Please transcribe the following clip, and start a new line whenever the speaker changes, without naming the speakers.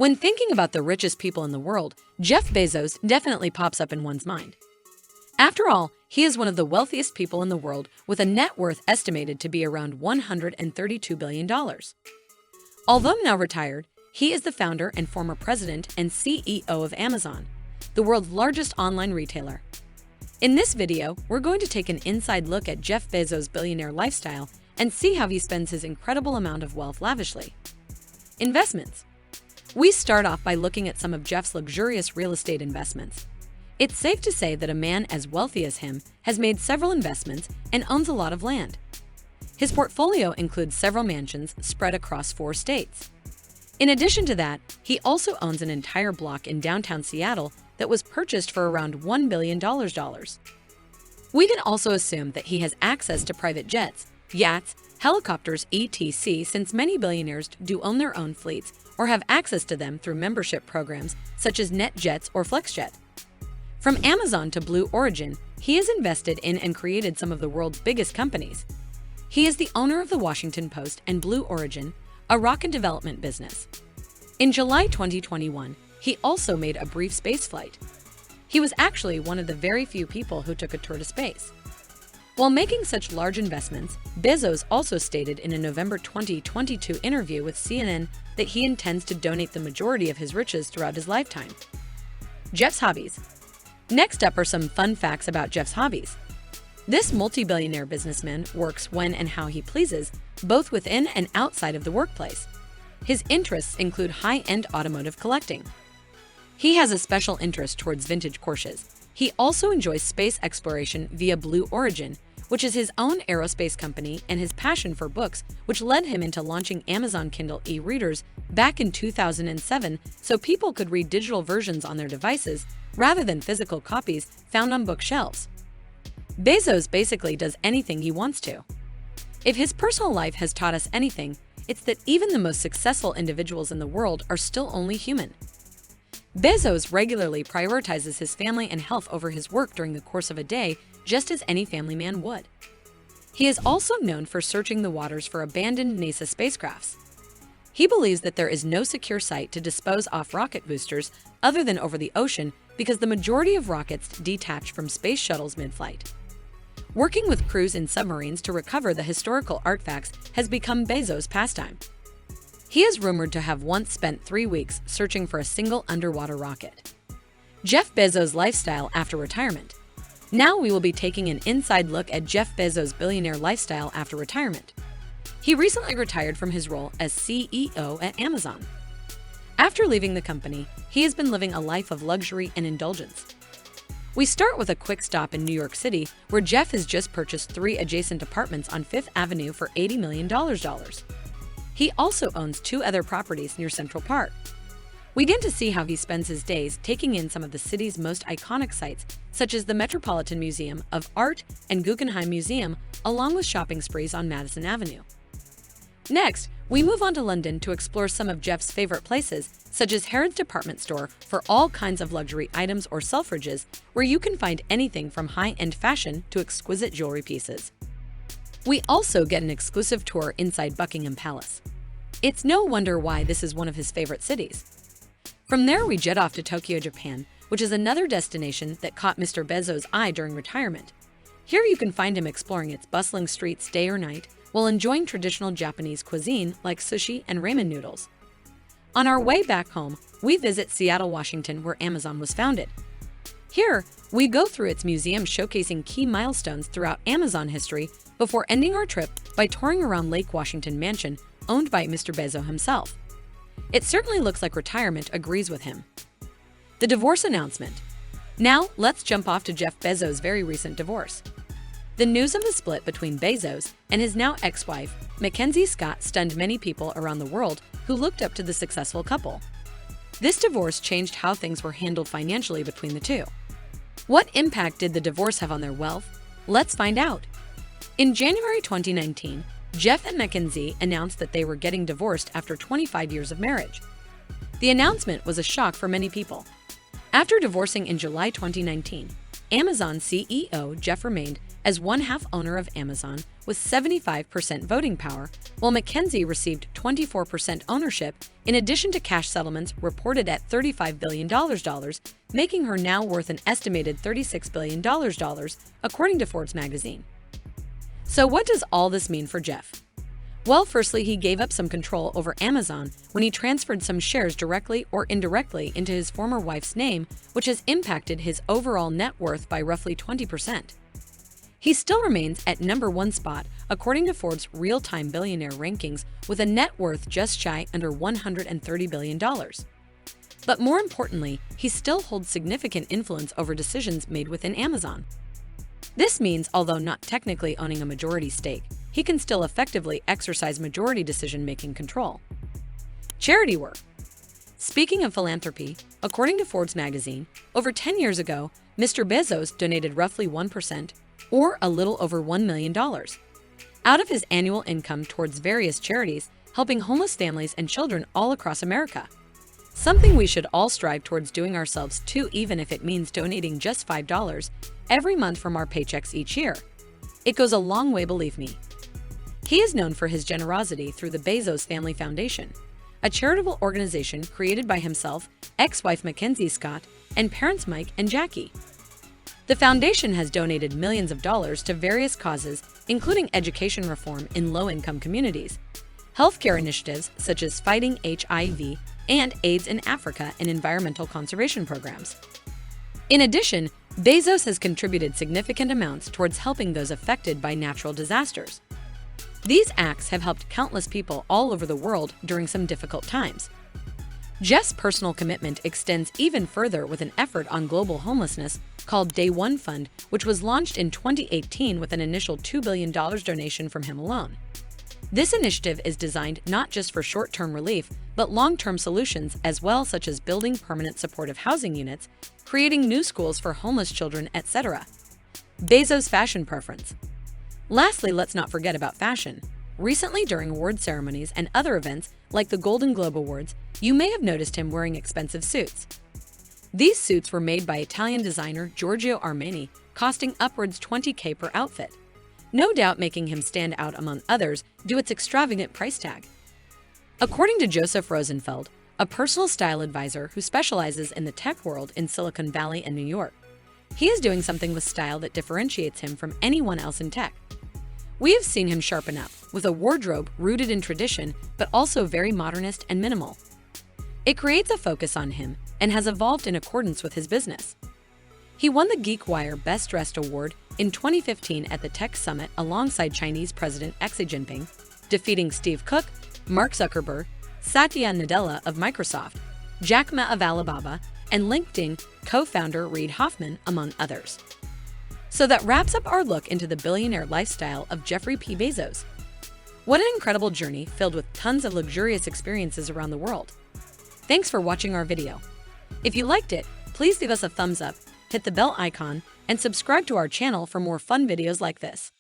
When thinking about the richest people in the world, Jeff Bezos definitely pops up in one's mind. After all, he is one of the wealthiest people in the world with a net worth estimated to be around $132 billion. Although now retired, he is the founder and former president and CEO of Amazon, the world's largest online retailer. In this video, we're going to take an inside look at Jeff Bezos' billionaire lifestyle and see how he spends his incredible amount of wealth lavishly. Investments. We start off by looking at some of Jeff's luxurious real estate investments. It's safe to say that a man as wealthy as him has made several investments and owns a lot of land. His portfolio includes several mansions spread across 4 states. In addition to that, he also owns an entire block in downtown Seattle that was purchased for around $1 billion. We can also assume that he has access to private jets, yachts, helicopters, etc., since many billionaires do own their own fleets or have access to them through membership programs such as NetJets or FlexJet. From Amazon to Blue Origin, he has invested in and created some of the world's biggest companies. He is the owner of the Washington Post and Blue Origin, a rocket development business. In July 2021, he also made a brief space flight. He was actually one of the very few people who took a tour to space. While making such large investments, Bezos also stated in a November 2022 interview with CNN that he intends to donate the majority of his riches throughout his lifetime. Jeff's hobbies. Next up are some fun facts about Jeff's hobbies. This multi-billionaire businessman works when and how he pleases, both within and outside of the workplace. His interests include high-end automotive collecting. He has a special interest towards vintage Porsches. He also enjoys space exploration via Blue Origin, which is his own aerospace company, and his passion for books, which led him into launching Amazon Kindle e-readers back in 2007 so people could read digital versions on their devices rather than physical copies found on bookshelves. Bezos basically does anything he wants to. If his personal life has taught us anything, it's that even the most successful individuals in the world are still only human. Bezos regularly prioritizes his family and health over his work during the course of a day, just as any family man would. He is also known for searching the waters for abandoned NASA spacecrafts. He believes that there is no secure site to dispose off rocket boosters other than over the ocean because the majority of rockets detach from space shuttles mid-flight. Working with crews in submarines to recover the historical artifacts has become Bezos' pastime. He is rumored to have once spent 3 weeks searching for a single underwater rocket. Jeff Bezos' lifestyle after retirement. Now we will be taking an inside look at Jeff Bezos' billionaire lifestyle after retirement. He recently retired from his role as CEO at Amazon. After leaving the company, he has been living a life of luxury and indulgence. We start with a quick stop in New York City, where Jeff has just purchased 3 adjacent apartments on 5th Avenue for $80 million. He also owns 2 other properties near Central Park. We get to see how he spends his days taking in some of the city's most iconic sites, such as the Metropolitan Museum of Art and Guggenheim Museum, along with shopping sprees on Madison Avenue. Next, we move on to London to explore some of Jeff's favorite places, such as Harrods department store for all kinds of luxury items, or Selfridges, where you can find anything from high-end fashion to exquisite jewelry pieces. We also get an exclusive tour inside Buckingham Palace. It's no wonder why this is one of his favorite cities. From there, we jet off to Tokyo, Japan, which is another destination that caught Mr. Bezos' eye during retirement. Here you can find him exploring its bustling streets day or night, while enjoying traditional Japanese cuisine like sushi and ramen noodles. On our way back home, we visit Seattle, Washington, where Amazon was founded. Here, we go through its museum showcasing key milestones throughout Amazon history before ending our trip by touring around Lake Washington Mansion, owned by Mr. Bezos himself. It certainly looks like retirement agrees with him. The divorce announcement. Now, let's jump off to Jeff Bezos' very recent divorce. The news of the split between Bezos and his now ex-wife, Mackenzie Scott, stunned many people around the world who looked up to the successful couple. This divorce changed how things were handled financially between the two. What impact did the divorce have on their wealth? Let's find out. In January 2019, Jeff and Mackenzie announced that they were getting divorced after 25 years of marriage. The announcement was a shock for many people. After divorcing in July 2019, Amazon CEO Jeff remained as one-half owner of Amazon with 75% voting power, while Mackenzie received 24% ownership, in addition to cash settlements reported at $35 billion, making her now worth an estimated $36 billion, according to Forbes magazine. So what does all this mean for Jeff? Well, firstly, he gave up some control over Amazon when he transferred some shares directly or indirectly into his former wife's name, which has impacted his overall net worth by roughly 20%. He still remains at #1 spot according to Forbes' real-time billionaire rankings with a net worth just shy under $130 billion. But more importantly, he still holds significant influence over decisions made within Amazon. This means, although not technically owning a majority stake, he can still effectively exercise majority decision-making control. Charity work. Speaking of philanthropy, according to Forbes magazine, over 10 years ago, Mr. Bezos donated roughly 1%, or a little over $1 million, out of his annual income towards various charities, helping homeless families and children all across America. Something we should all strive towards doing ourselves too, even if it means donating just $5 every month from our paychecks each year. It goes a long way, believe me. He is known for his generosity through the Bezos Family Foundation, a charitable organization created by himself, ex-wife Mackenzie Scott, and parents Mike and Jackie. The foundation has donated millions of dollars to various causes, including education reform in low-income communities, healthcare initiatives such as fighting HIV and AIDS in Africa, and environmental conservation programs. In addition, Bezos has contributed significant amounts towards helping those affected by natural disasters. These acts have helped countless people all over the world during some difficult times. Jeff's personal commitment extends even further with an effort on global homelessness called Day One Fund, which was launched in 2018 with an initial $2 billion donation from him alone. This initiative is designed not just for short-term relief, but long-term solutions as well, such as building permanent supportive housing units, creating new schools for homeless children, etc. Bezos' fashion preference. Lastly, let's not forget about fashion. Recently, during award ceremonies and other events like the Golden Globe Awards, you may have noticed him wearing expensive suits. These suits were made by Italian designer Giorgio Armani, costing upwards $20,000 per outfit, no doubt making him stand out among others due to its extravagant price tag. According to Joseph Rosenfeld, a personal style advisor who specializes in the tech world in Silicon Valley and New York, he is doing something with style that differentiates him from anyone else in tech. We have seen him sharpen up, with a wardrobe rooted in tradition but also very modernist and minimal. It creates a focus on him and has evolved in accordance with his business. He won the GeekWire Best Dressed Award in 2015 at the Tech Summit alongside Chinese President Xi Jinping, defeating Steve Cook, Mark Zuckerberg, Satya Nadella of Microsoft, Jack Ma of Alibaba, and LinkedIn co-founder Reid Hoffman, among others. So that wraps up our look into the billionaire lifestyle of Jeffrey P. Bezos. What an incredible journey filled with tons of luxurious experiences around the world. Thanks for watching our video. If you liked it, please give us a thumbs up, hit the bell icon, and subscribe to our channel for more fun videos like this.